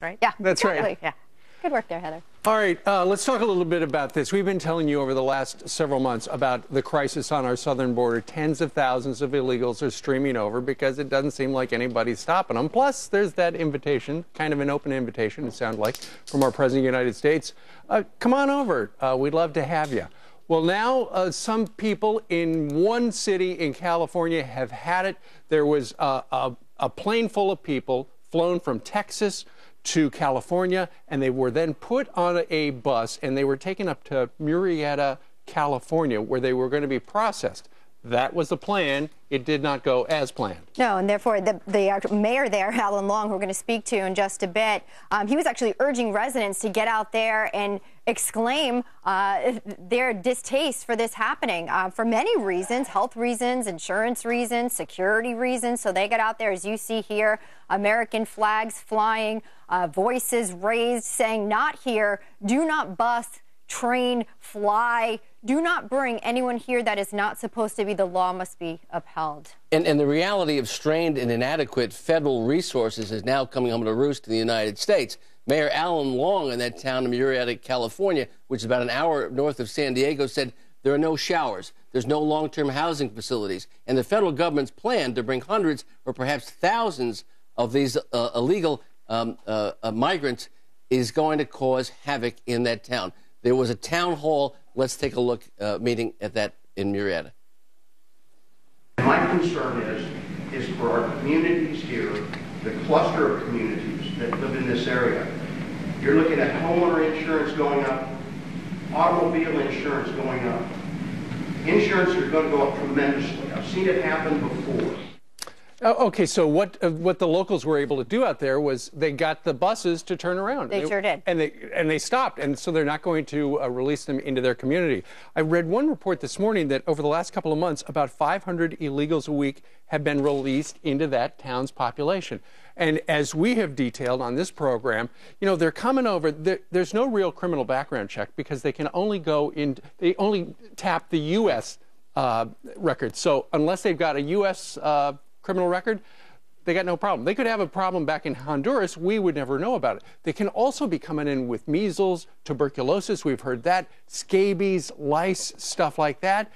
right? Yeah, that's exactly. right. Yeah. Good work there, Heather. All right, let's talk a little bit about this. We've been telling you over the last several months about the crisis on our southern border. Tens of thousands of illegals are streaming over because it doesn't seem like anybody's stopping them. Plus, there's that invitation, kind of an open invitation, it sounds like, from our President of the United States. Come on over. We'd love to have you. Well, now some people in one city in California have had it. There was a plane full of people flown from Texas to California, and they were then put on a bus, and they were taken up to Murrieta, California, where they were going to be processed. That was the plan. It did not go as planned. No, and therefore the mayor there, Alan Long, who we're going to speak to in just a bit, he was actually urging residents to get out there and exclaim their distaste for this happening for many reasons: health reasons, insurance reasons, security reasons. So they got out there, as you see here, American flags flying, voices raised saying, "Not here, do not bus, train, fly. Do not bring anyone here that is not supposed to be. The law must be upheld." And the reality of strained and inadequate federal resources is now coming home to roost in the United States. Mayor Alan Long in that town of Murrieta, California, which is about an hour north of San Diego, said there are no showers, there's no long-term housing facilities, and the federal government's plan to bring hundreds or perhaps thousands of these illegal migrants is going to cause havoc in that town. There was a town hall, let's take a look, meeting at that in Murrieta. My concern is for our communities here, the cluster of communities that live in this area. You're looking at homeowner insurance going up, automobile insurance going up. Insurance is going to go up tremendously. I've seen it happen before. Okay, so what the locals were able to do out there was they got the buses to turn around. They sure did. And they stopped, and so they're not going to release them into their community. I read one report this morning that over the last couple of months, about 500 illegals a week have been released into that town's population. And as we have detailed on this program, you know, they're coming over. There's no real criminal background check because they can only they only tap the U.S. record. So unless they've got a U.S. Criminal record, they got no problem. They could have a problem back in Honduras. We would never know about it. They can also be coming in with measles, tuberculosis. We've heard that, scabies, lice, stuff like that.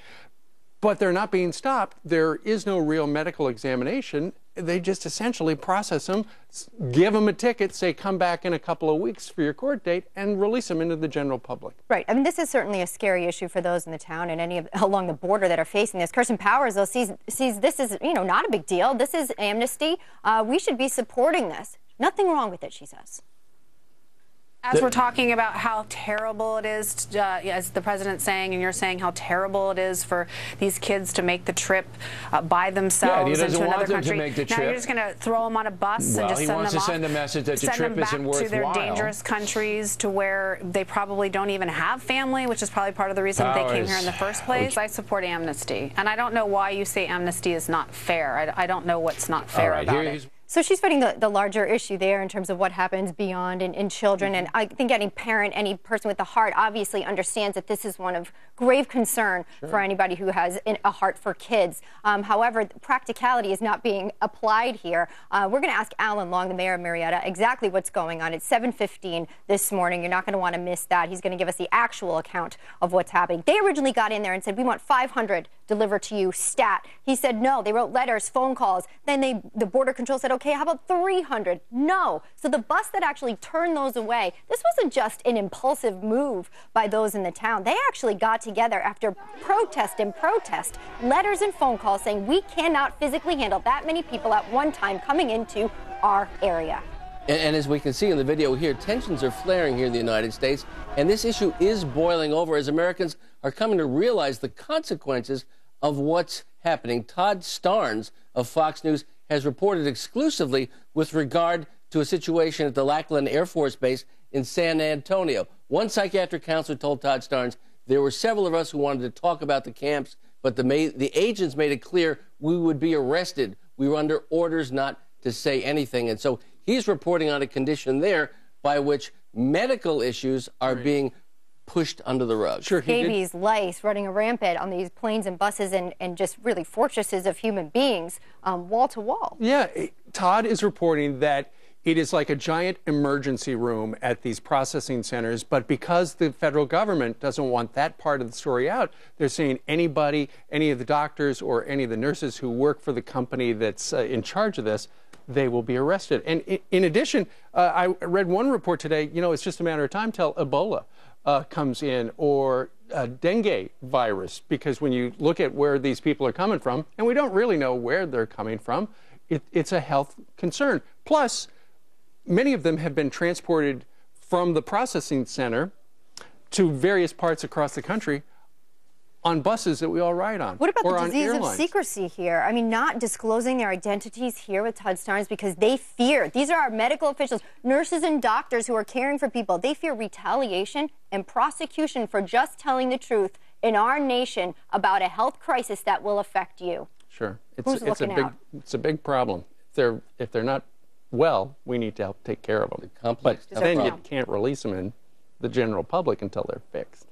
But they're not being stopped. There is no real medical examination. They just essentially process them, give them a ticket, say come back in a couple of weeks for your court date, and release them into the general public. Right. I mean, this is certainly a scary issue for those in the town and any along the border that are facing this. Kirsten Powers, though, sees this as, you know, not a big deal. This is amnesty. We should be supporting this. Nothing wrong with it, she says. As we're talking about how terrible it is, as the president's saying, and you're saying how terrible it is for these kids to make the trip by themselves into another country. Now you're just going to throw them on a bus and just send them off. He wants to send a message that the trip isn't worthwhile. To their dangerous countries, to where they probably don't even have family, which is probably part of the reason they came here in the first place. I support amnesty, and I don't know why you say amnesty is not fair. I don't know what's not fair about it. So she's fighting the larger issue there in terms of what happens beyond in children. And I think any parent, any person with a heart obviously understands that this is one of grave concern for anybody who has a heart for kids. However, practicality is not being applied here. We're going to ask Alan Long, the mayor of Murrieta, exactly what's going on. It's 7:15 this morning. You're not going to want to miss that. He's going to give us the actual account of what's happening. They originally got in there and said, we want 500 delivered to you, stat. He said no. They wrote letters, phone calls. Then the border control said, okay, how about 300? No. So the bus that actually turned those away, this wasn't just an impulsive move by those in the town. They actually got together after protest and protest, letters and phone calls saying we cannot physically handle that many people at one time coming into our area. And as we can see in the video here, tensions are flaring here in the United States, and this issue is boiling over as Americans are coming to realize the consequences of what's happening. Todd Starnes of Fox News has reported exclusively with regard to a situation at the Lackland Air Force Base in San Antonio. One psychiatric counselor told Todd Starnes, there were several of us who wanted to talk about the camps, but the agents made it clear we would be arrested. We were under orders not to say anything. And so he's reporting on a condition there by which medical issues are being pushed under the rug. Sure, Scabies, lice running rampant on these planes and buses and just really fortresses of human beings, wall to wall. Yeah, Todd is reporting that It is like a giant emergency room at these processing centers, but because the federal government doesn't want that part of the story out, they're saying anybody, any of the doctors or any of the nurses who work for the company that's in charge of this, they will be arrested. And in addition, I read one report today, you know, it's just a matter of time till Ebola comes in, or dengue virus, because when you look at where these people are coming from, and we don't really know where they're coming from, it's a health concern. Plus, many of them have been transported from the processing center to various parts across the country on buses that we all ride on. What about or the disease on of secrecy here? I mean, not disclosing their identities here with Todd Starnes because they fear, these are our medical officials, nurses and doctors who are caring for people. They fear retaliation and prosecution for just telling the truth in our nation about a health crisis that will affect you. Sure. It's a big problem. If they're not well, we need to help take care of them. Complex. But then you can't release them in the general public until they're fixed.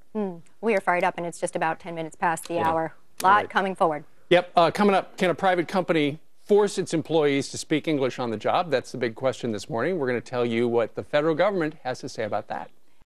We are fired up, and it's just about 10 minutes past the hour. A lot coming forward. Yep. Coming up, can a private company force its employees to speak English on the job? That's the big question this morning. We're going to tell you what the federal government has to say about that.